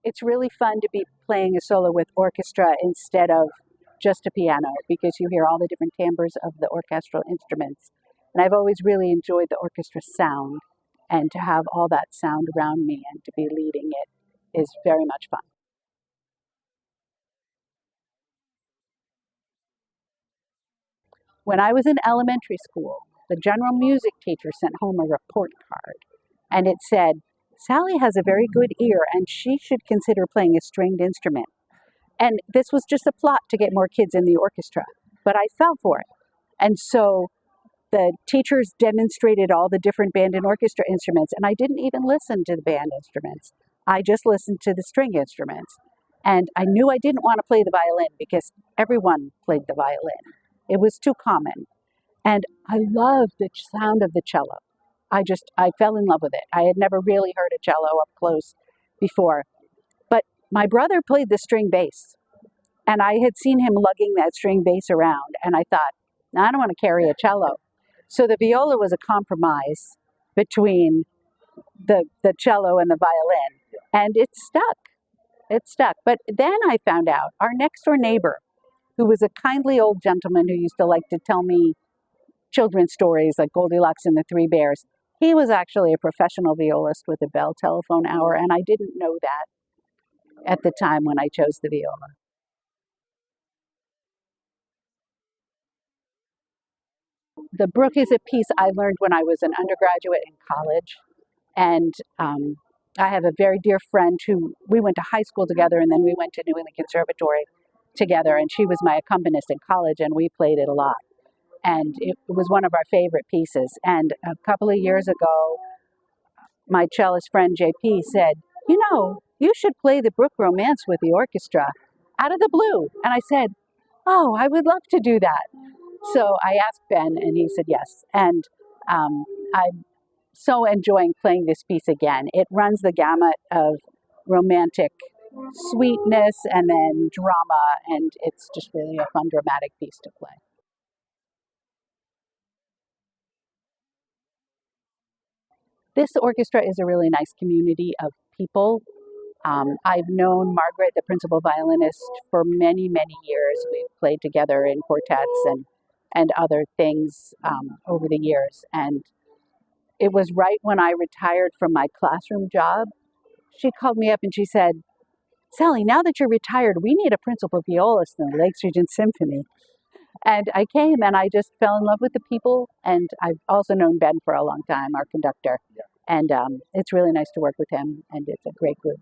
It's really fun to be playing a solo with orchestra instead of just a piano because you hear all the different timbres of the orchestral instruments. And I've always really enjoyed the orchestra sound, and to have all that sound around me and to be leading it is very much fun. When I was in elementary school, the general music teacher sent home a report card, and it said, Sally has a very good ear and she should consider playing a stringed instrument. And this was just a plot to get more kids in the orchestra, but I fell for it. And so the teachers demonstrated all the different band and orchestra instruments, and I didn't even listen to the band instruments. I just listened to the string instruments. And I knew I didn't want to play the violin because everyone played the violin. It was too common. And I loved the sound of the cello. I fell in love with it. I had never really heard a cello up close before. But my brother played the string bass, and I had seen him lugging that string bass around, and I thought, I don't want to carry a cello. So the viola was a compromise between the cello and the violin, and it stuck. It stuck. But then I found out our next door neighbor, who was a kindly old gentleman who used to like to tell me children's stories like Goldilocks and the Three Bears, he was actually a professional violist with a Bell Telephone Hour, and I didn't know that at the time when I chose the viola. The Brook is a piece I learned when I was an undergraduate in college, and I have a very dear friend who we went to high school together, and then we went to New England Conservatory together, and she was my accompanist in college, and we played it a lot. And it was one of our favorite pieces. And a couple of years ago, my cellist friend JP said, you should play the Brook Romance with the orchestra out of the blue. And I said, oh, I would love to do that. So I asked Ben, and he said yes. And I'm so enjoying playing this piece again. It runs the gamut of romantic sweetness and then drama, and it's just really a fun, dramatic piece to play. This orchestra is a really nice community of people. I've known Margaret, the principal violinist, for many, many years. We've played together in quartets and other things over the years. And it was right when I retired from my classroom job. She called me up and she said, Sally, now that you're retired, we need a principal violist in the Lakes Region Symphony. And I came and I just fell in love with the people. And I've also known Ben for a long time, our conductor. And it's really nice to work with him, and it's a great group.